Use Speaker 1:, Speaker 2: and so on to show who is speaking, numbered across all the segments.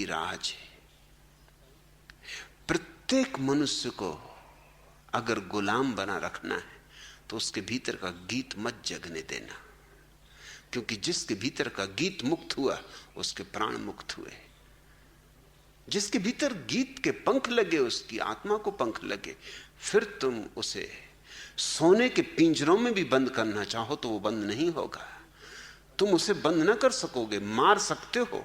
Speaker 1: राज है। प्रत्येक मनुष्य को अगर गुलाम बना रखना है तो उसके भीतर का गीत मत जगने देना, क्योंकि जिसके भीतर का गीत मुक्त हुआ उसके प्राण मुक्त हुए। जिसके भीतर गीत के पंख लगे, उसकी आत्मा को पंख लगे, फिर तुम उसे सोने के पिंजरों में भी बंद करना चाहो तो वो बंद नहीं होगा। तुम उसे बंद ना कर सकोगे। मार सकते हो,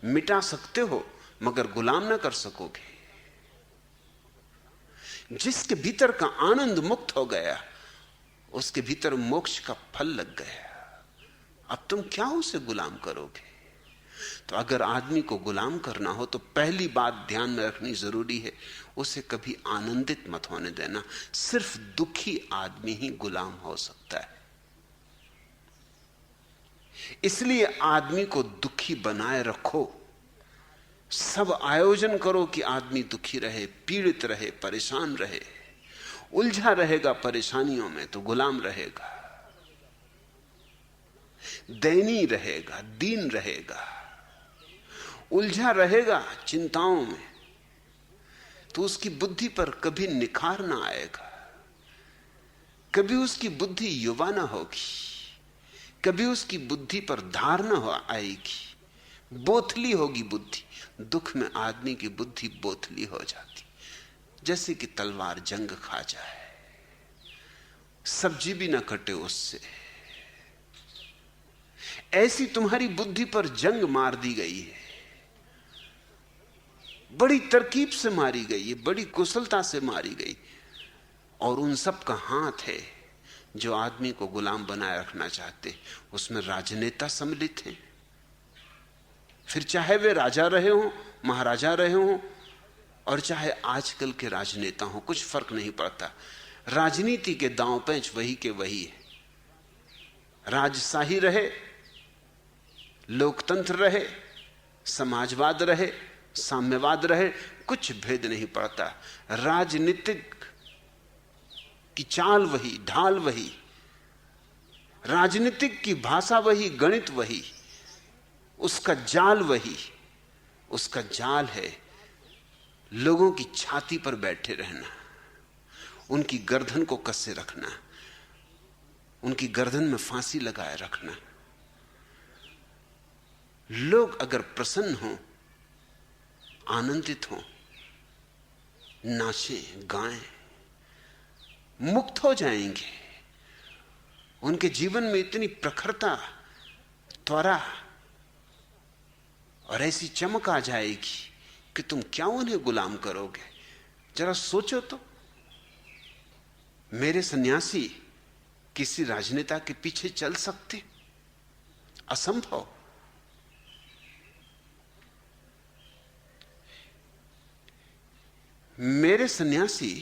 Speaker 1: मिटा सकते हो, मगर गुलाम ना कर सकोगे। जिसके भीतर का आनंद मुक्त हो गया उसके भीतर मोक्ष का फल लग गया। अब तुम क्या उसे गुलाम करोगे? तो अगर आदमी को गुलाम करना हो तो पहली बात ध्यान में रखनी जरूरी है, उसे कभी आनंदित मत होने देना। सिर्फ दुखी आदमी ही गुलाम हो सकता है। इसलिए आदमी को दुखी बनाए रखो। सब आयोजन करो कि आदमी दुखी रहे, पीड़ित रहे, परेशान रहे। उलझा रहेगा परेशानियों में तो गुलाम रहेगा, दयनीय रहेगा, दीन रहेगा। उलझा रहेगा चिंताओं में तो उसकी बुद्धि पर कभी निखार ना आएगा। कभी उसकी बुद्धि युवा ना होगी, कभी उसकी बुद्धि पर धार ना आएगी, बोथली होगी बुद्धि। दुख में आदमी की बुद्धि बोथली हो जाती, जैसे कि तलवार जंग खा जाए, सब्जी भी ना कटे उससे। ऐसी तुम्हारी बुद्धि पर जंग मार दी गई है, बड़ी तरकीब से मारी गई है, बड़ी कुशलता से मारी गई। और उन सब का हाथ है जो आदमी को गुलाम बनाए रखना चाहते। उसमें राजनेता सम्मिलित हैं, फिर चाहे वे राजा रहे हों, महाराजा रहे हों, और चाहे आजकल के राजनेता हों, कुछ फर्क नहीं पड़ता। राजनीति के दांव पेंच वही के वही है। राजशाही रहे, लोकतंत्र रहे, समाजवाद रहे, साम्यवाद रहे, कुछ भेद नहीं पड़ता। राजनीतिक की चाल वही, ढाल वही, राजनीतिक की भाषा वही, गणित वही, उसका जाल वही। उसका जाल है लोगों की छाती पर बैठे रहना, उनकी गर्दन को कसे रखना, उनकी गर्दन में फांसी लगाए रखना। लोग अगर प्रसन्न हों, आनंदित हों, नाचें, गाएं, मुक्त हो जाएंगे। उनके जीवन में इतनी प्रखरता, त्वरा और ऐसी चमक आ जाएगी कि तुम क्या उन्हें गुलाम करोगे? जरा सोचो तो। मेरे सन्यासी किसी राजनेता के पीछे चल सकते? असंभव। मेरे सन्यासी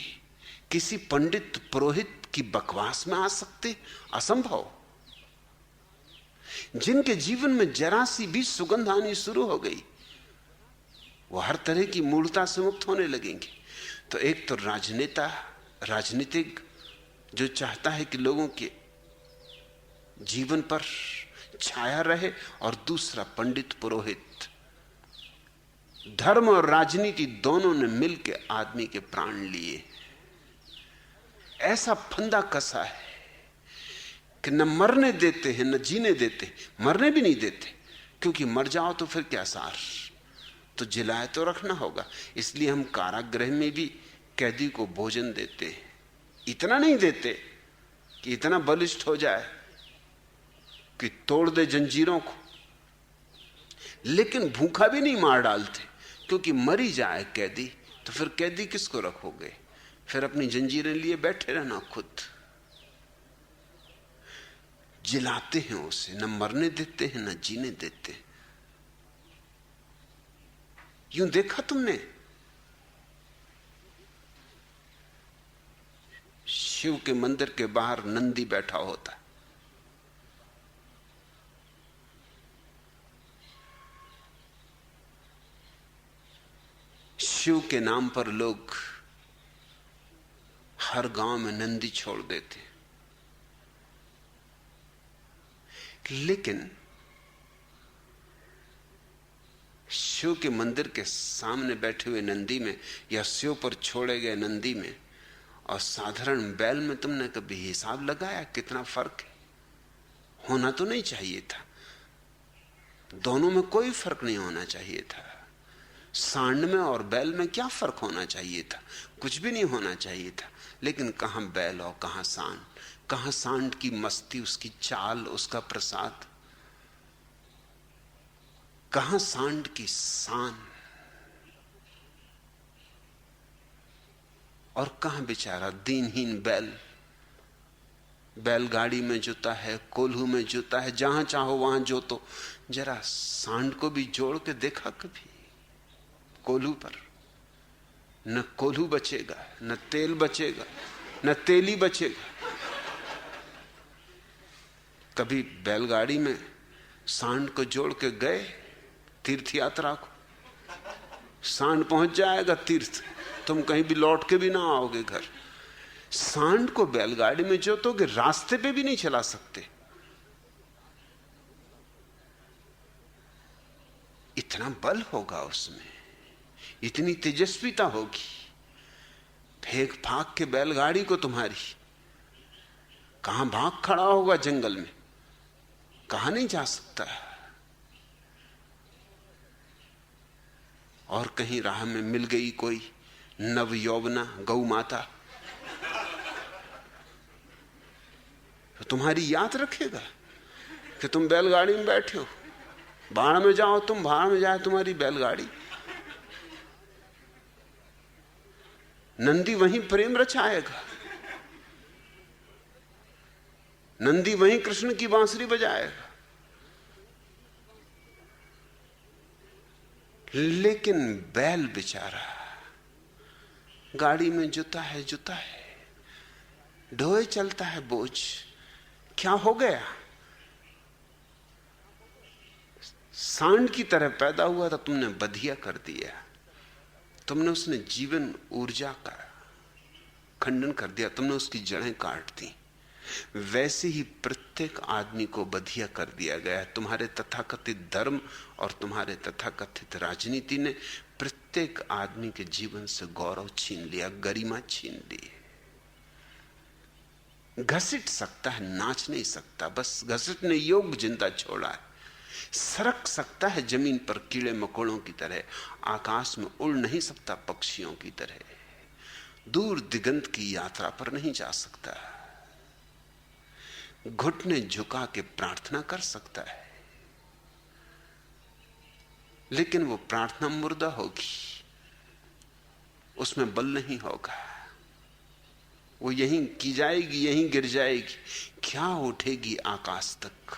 Speaker 1: किसी पंडित पुरोहित की बकवास में आ सकते? असंभव। जिनके जीवन में जरा सी भी सुगंध आनी शुरू हो गई, वो हर तरह की मूढ़ता से मुक्त होने लगेंगे। तो एक तो राजनेता, राजनीतिक जो चाहता है कि लोगों के जीवन पर छाया रहे, और दूसरा पंडित पुरोहित। धर्म और राजनीति दोनों ने मिलकर आदमी के प्राण लिए। ऐसा फंदा कसा है कि न मरने देते हैं न जीने देते। मरने भी नहीं देते, क्योंकि मर जाओ तो फिर क्या सार, तो जिलाए तो रखना होगा। इसलिए हम कारागृह में भी कैदी को भोजन देते हैं। इतना नहीं देते कि इतना बलिष्ठ हो जाए कि तोड़ दे जंजीरों को, लेकिन भूखा भी नहीं मार डालते, क्योंकि मरी जाए कैदी तो फिर कैदी किसको रखोगे? फिर अपनी जंजीरें लिए बैठे रहना खुद। जिलाते हैं उसे, न मरने देते हैं न जीने देते। यूं देखा तुमने शिव के मंदिर के बाहर नंदी बैठा होता है, शिव के नाम पर लोग हर गांव में नंदी छोड़ देते, लेकिन शिव के मंदिर के सामने बैठे हुए नंदी में या शिव पर छोड़े गए नंदी में और साधारण बैल में तुमने कभी हिसाब लगाया कितना फर्क है? होना तो नहीं चाहिए था, दोनों में कोई फर्क नहीं होना चाहिए था। सांड में और बैल में क्या फर्क होना चाहिए था? कुछ भी नहीं होना चाहिए था। लेकिन कहां बैल और कहां सांड, कहां सांड की मस्ती, उसकी चाल, उसका प्रसाद, कहां सांड की शान, और कहां बेचारा दीनहीन बैल। बैलगाड़ी में जोता है, कोल्हू में जोता है, जहां चाहो वहां जोतो। जरा सांड को भी जोड़ के देखा कभी कोल्हू पर? न कोल्हू बचेगा, न तेल बचेगा, न तेली बचेगा। कभी बैलगाड़ी में सांड को जोड़ के गए तीर्थ यात्रा को? सांड पहुंच जाएगा तीर्थ, तुम कहीं भी लौट के भी ना आओगे घर। सांड को बैलगाड़ी में जोतोगे, रास्ते पे भी नहीं चला सकते। इतना बल होगा उसमें, इतनी तेजस्विता होगी। फेंक फाक के बैलगाड़ी को तुम्हारी, कहां भाग खड़ा होगा जंगल में, कहां नहीं जा सकता। और कहीं राह में मिल गई कोई नव यौवना गौ माता, तो तुम्हारी याद रखेगा कि तुम बैलगाड़ी में बैठे हो। बाढ़ में जाओ तुम, बाढ़ में जाए तुम्हारी बैलगाड़ी। नंदी वहीं प्रेम रचाएगा, नंदी वहीं कृष्ण की बांसुरी बजाएगा। लेकिन बैल बेचारा गाड़ी में जुता है, ढोए चलता है बोझ। क्या हो गया? सांड की तरह पैदा हुआ था, तुमने बधिया कर दिया। तुमने उसने जीवन ऊर्जा का खंडन कर दिया, तुमने उसकी जड़ें काट दी। वैसे ही प्रत्येक आदमी को बधिया कर दिया गया है। तुम्हारे तथाकथित धर्म और तुम्हारे तथाकथित राजनीति ने प्रत्येक आदमी के जीवन से गौरव छीन लिया, गरिमा छीन ली। घसीट सकता है, नाच नहीं सकता, बस घसीटने योग्य जिंदा छोड़ा है। सरक सकता है जमीन पर कीड़े मकोड़ों की तरह, आकाश में उड़ नहीं सकता पक्षियों की तरह, दूर दिगंत की यात्रा पर नहीं जा सकता। घुटने झुका के प्रार्थना कर सकता है, लेकिन वो प्रार्थना मुर्दा होगी, उसमें बल नहीं होगा। वो यहीं की जाएगी, यहीं गिर जाएगी, क्या उठेगी आकाश तक।